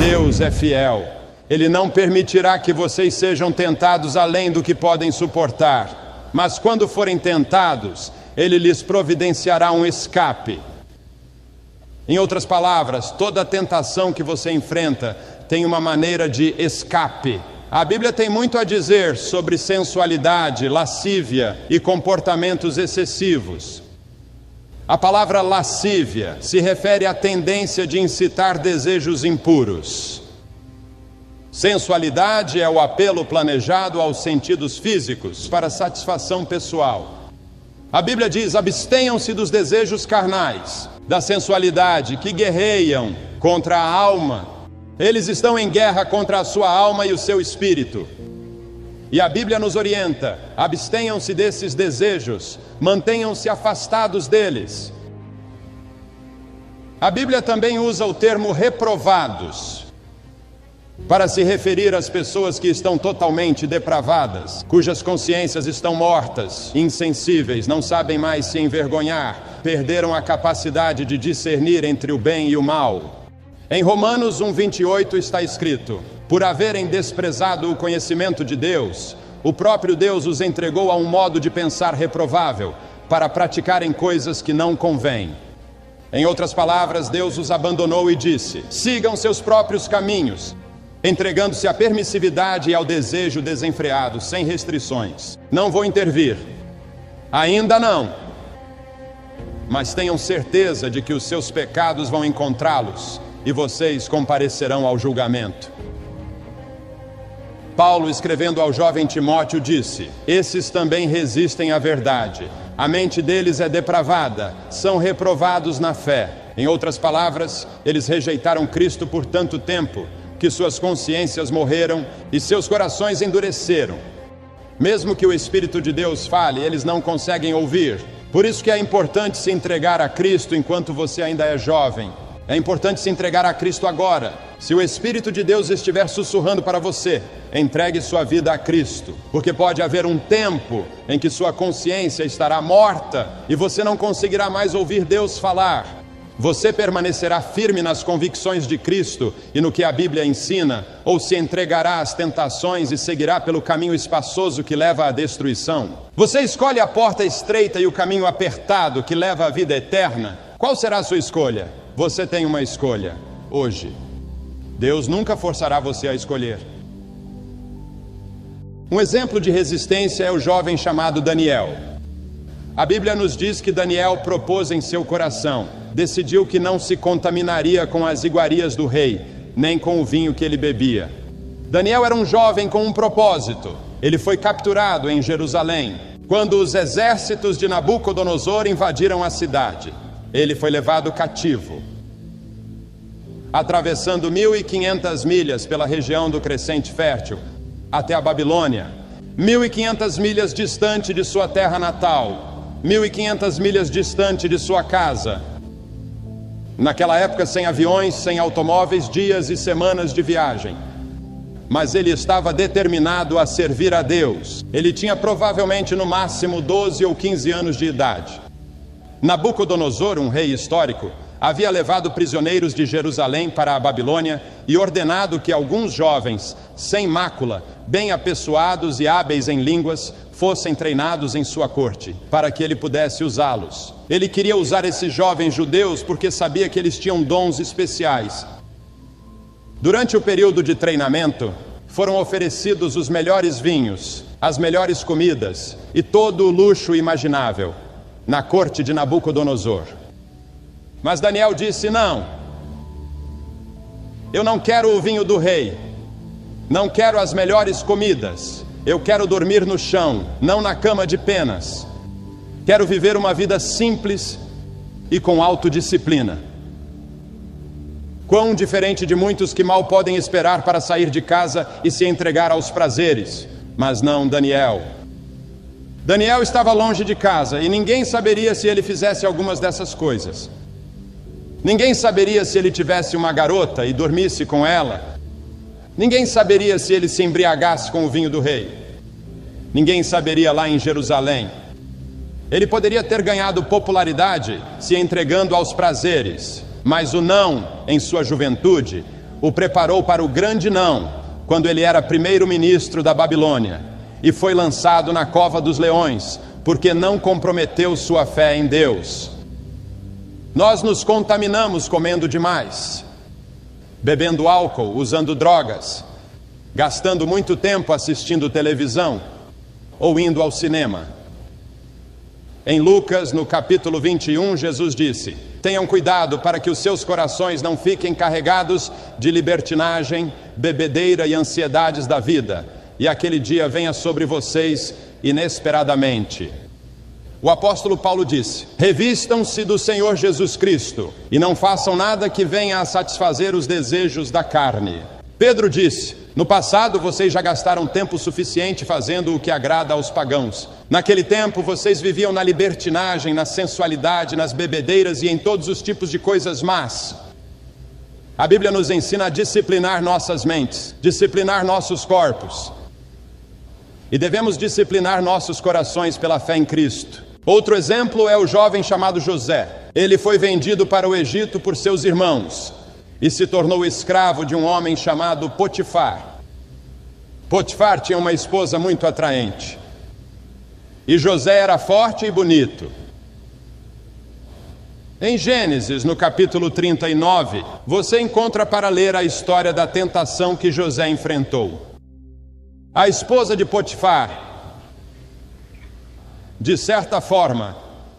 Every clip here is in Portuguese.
Deus é fiel. Ele não permitirá que vocês sejam tentados além do que podem suportar. Mas quando forem tentados, Ele lhes providenciará um escape. Em outras palavras, toda tentação que você enfrenta tem uma maneira de escape. A Bíblia tem muito a dizer sobre sensualidade, lascívia e comportamentos excessivos. A palavra lascívia se refere à tendência de incitar desejos impuros. Sensualidade é o apelo planejado aos sentidos físicos para satisfação pessoal. A Bíblia diz: abstenham-se dos desejos carnais, da sensualidade, que guerreiam contra a alma. Eles estão em guerra contra a sua alma e o seu espírito. E a Bíblia nos orienta: abstenham-se desses desejos, mantenham-se afastados deles. A Bíblia também usa o termo reprovados para se referir às pessoas que estão totalmente depravadas, cujas consciências estão mortas, insensíveis, não sabem mais se envergonhar, perderam a capacidade de discernir entre o bem e o mal. Em Romanos 1:28 está escrito: por haverem desprezado o conhecimento de Deus, o próprio Deus os entregou a um modo de pensar reprovável, para praticarem coisas que não convêm. Em outras palavras, Deus os abandonou e disse: sigam seus próprios caminhos, entregando-se à permissividade e ao desejo desenfreado, sem restrições. Não vou intervir. Ainda não. Mas tenham certeza de que os seus pecados vão encontrá-los e vocês comparecerão ao julgamento. Paulo, escrevendo ao jovem Timóteo, disse: esses também resistem à verdade. A mente deles é depravada, são reprovados na fé. Em outras palavras, eles rejeitaram Cristo por tanto tempo que suas consciências morreram e seus corações endureceram. Mesmo que o Espírito de Deus fale, eles não conseguem ouvir. Por isso que é importante se entregar a Cristo enquanto você ainda é jovem. É importante se entregar a Cristo agora. Se o Espírito de Deus estiver sussurrando para você, entregue sua vida a Cristo, porque pode haver um tempo em que sua consciência estará morta e você não conseguirá mais ouvir Deus falar. Você permanecerá firme nas convicções de Cristo e no que a Bíblia ensina, ou se entregará às tentações e seguirá pelo caminho espaçoso que leva à destruição? Você escolhe a porta estreita e o caminho apertado que leva à vida eterna? Qual será a sua escolha? Você tem uma escolha hoje. Deus nunca forçará você a escolher. Um exemplo de resistência é o jovem chamado Daniel. A Bíblia nos diz que Daniel propôs em seu coração, decidiu que não se contaminaria com as iguarias do rei, nem com o vinho que ele bebia. Daniel era um jovem com um propósito. Ele foi capturado em Jerusalém, quando os exércitos de Nabucodonosor invadiram a cidade. Ele foi levado cativo, atravessando 1.500 milhas pela região do Crescente Fértil, até a Babilônia, 1.500 milhas distante de sua terra natal, 1.500 milhas distante de sua casa. Naquela época, sem aviões, sem automóveis, dias e semanas de viagem. Mas ele estava determinado a servir a Deus. Ele tinha provavelmente no máximo 12 ou 15 anos de idade. Nabucodonosor, um rei histórico, havia levado prisioneiros de Jerusalém para a Babilônia e ordenado que alguns jovens, sem mácula, bem apessoados e hábeis em línguas, fossem treinados em sua corte, para que ele pudesse usá-los. Ele queria usar esses jovens judeus porque sabia que eles tinham dons especiais. Durante o período de treinamento, foram oferecidos os melhores vinhos, as melhores comidas e todo o luxo imaginável na corte de Nabucodonosor. Mas Daniel disse: não, eu não quero o vinho do rei, não quero as melhores comidas, eu quero dormir no chão, não na cama de penas. Quero viver uma vida simples e com autodisciplina. Quão diferente de muitos que mal podem esperar para sair de casa e se entregar aos prazeres. Mas não Daniel. Daniel estava longe de casa e ninguém saberia se ele fizesse algumas dessas coisas. Ninguém saberia se ele tivesse uma garota e dormisse com ela. Ninguém saberia se ele se embriagasse com o vinho do rei. Ninguém saberia lá em Jerusalém. Ele poderia ter ganhado popularidade se entregando aos prazeres, mas o não em sua juventude o preparou para o grande não, quando ele era primeiro-ministro da Babilônia, e foi lançado na cova dos leões, porque não comprometeu sua fé em Deus. Nós nos contaminamos comendo demais, bebendo álcool, usando drogas, gastando muito tempo assistindo televisão ou indo ao cinema. Em Lucas, no capítulo 21, Jesus disse: tenham cuidado para que os seus corações não fiquem carregados de libertinagem, bebedeira e ansiedades da vida, e aquele dia venha sobre vocês inesperadamente. O apóstolo Paulo disse: revistam-se do Senhor Jesus Cristo e não façam nada que venha a satisfazer os desejos da carne. Pedro disse: no passado vocês já gastaram tempo suficiente fazendo o que agrada aos pagãos. Naquele tempo vocês viviam na libertinagem, na sensualidade, nas bebedeiras e em todos os tipos de coisas más. A Bíblia nos ensina a disciplinar nossas mentes, disciplinar nossos corpos. E devemos disciplinar nossos corações pela fé em Cristo. Outro exemplo é o jovem chamado José. Ele foi vendido para o Egito por seus irmãos e se tornou escravo de um homem chamado Potifar. Potifar tinha uma esposa muito atraente. E José era forte e bonito. Em Gênesis, no capítulo 39, você encontra para ler a história da tentação que José enfrentou. A esposa de Potifar, de certa forma,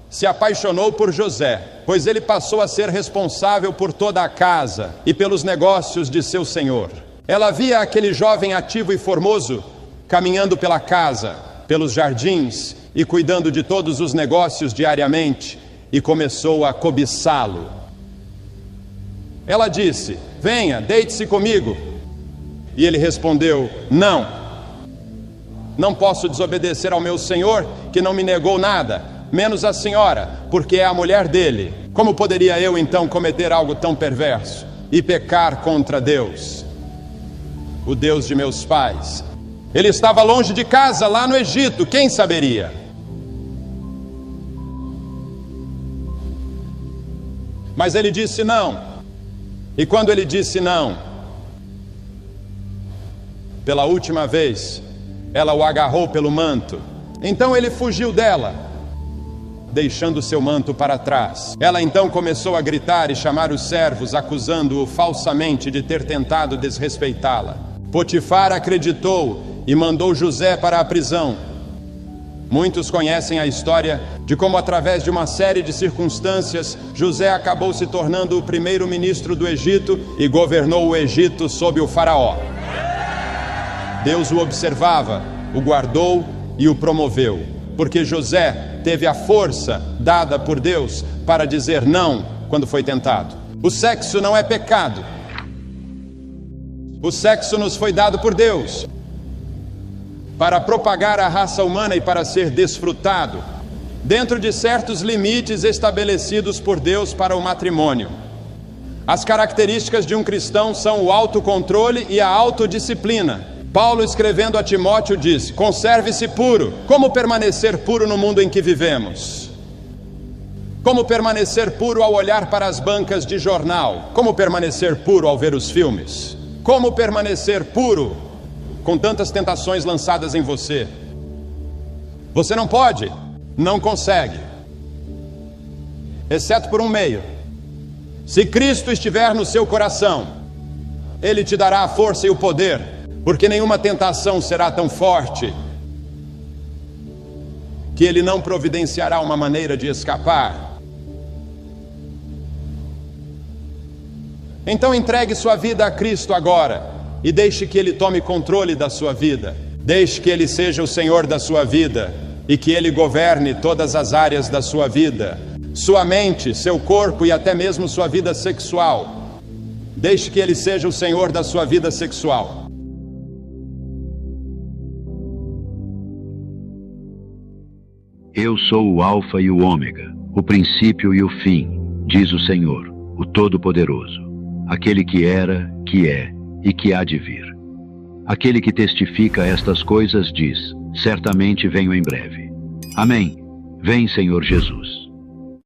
se apaixonou por José, pois ele passou a ser responsável por toda a casa e pelos negócios de seu senhor. Ela via aquele jovem ativo e formoso caminhando pela casa, pelos jardins e cuidando de todos os negócios diariamente, e começou a cobiçá-lo. Ela disse: venha, deite-se comigo. E ele respondeu: não posso desobedecer ao meu senhor, que não me negou nada, menos a senhora, porque é a mulher dele. Como poderia eu então cometer algo tão perverso e pecar contra Deus, o Deus de meus pais? Ele estava longe de casa, lá no Egito, quem saberia? Mas ele disse não. E quando ele disse não, pela última vez, ela o agarrou pelo manto. Então ele fugiu dela, deixando seu manto para trás. Ela então começou a gritar e chamar os servos, acusando-o falsamente de ter tentado desrespeitá-la. Potifar acreditou e mandou José para a prisão. Muitos conhecem a história de como, através de uma série de circunstâncias, José acabou se tornando o primeiro-ministro do Egito e governou o Egito sob o faraó. Deus o observava, o guardou e o promoveu, porque José teve a força dada por Deus para dizer não quando foi tentado. O sexo não é pecado. O sexo nos foi dado por Deus para propagar a raça humana e para ser desfrutado dentro de certos limites estabelecidos por Deus para o matrimônio. As características de um cristão são o autocontrole e a autodisciplina. Paulo, escrevendo a Timóteo, disse: conserve-se puro. Como permanecer puro no mundo em que vivemos? Como permanecer puro ao olhar para as bancas de jornal? Como permanecer puro ao ver os filmes? Como permanecer puro com tantas tentações lançadas em você? Você não pode, não consegue, exceto por um meio. Se Cristo estiver no seu coração, Ele te dará a força e o poder, porque nenhuma tentação será tão forte que Ele não providenciará uma maneira de escapar. Então entregue sua vida a Cristo agora e deixe que Ele tome controle da sua vida. Deixe que Ele seja o Senhor da sua vida e que Ele governe todas as áreas da sua vida, sua mente, seu corpo e até mesmo sua vida sexual. Deixe que Ele seja o Senhor da sua vida sexual. Eu sou o Alfa e o Ômega, o princípio e o fim, diz o Senhor, o Todo-Poderoso, aquele que era, que é e que há de vir. Aquele que testifica estas coisas diz: certamente venho em breve. Amém. Vem, Senhor Jesus.